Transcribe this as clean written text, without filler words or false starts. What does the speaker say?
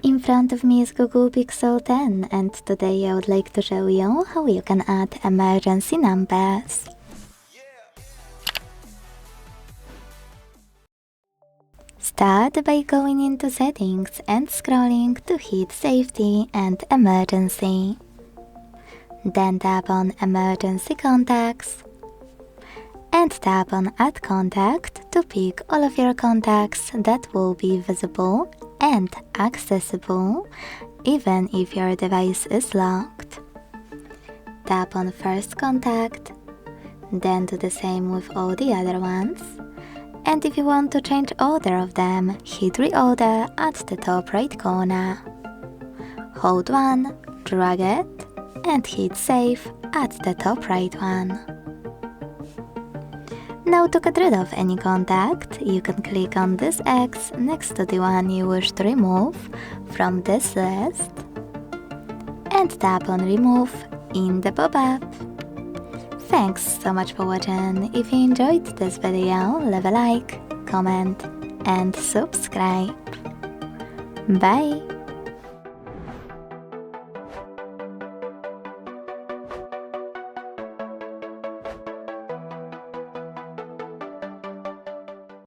In front of me is Google Pixel 10 and today I would like to show you how you can add emergency numbers. Start by going into settings and scrolling to hit safety and emergency. Then tap on emergency contacts and tap on add contact to pick all of your contacts that will be visible and accessible even if your device is locked. Tap on first contact, then do the same with all the other ones. And if you want to change order of them, hit Reorder at the top right corner. Hold one, drag it, and hit Save at the top right one. Now to get rid of any contact, you can click on this X next to the one you wish to remove from this list and tap on Remove in the pop-up. Thanks so much for watching. If you enjoyed this video, leave a like, comment and subscribe. Bye!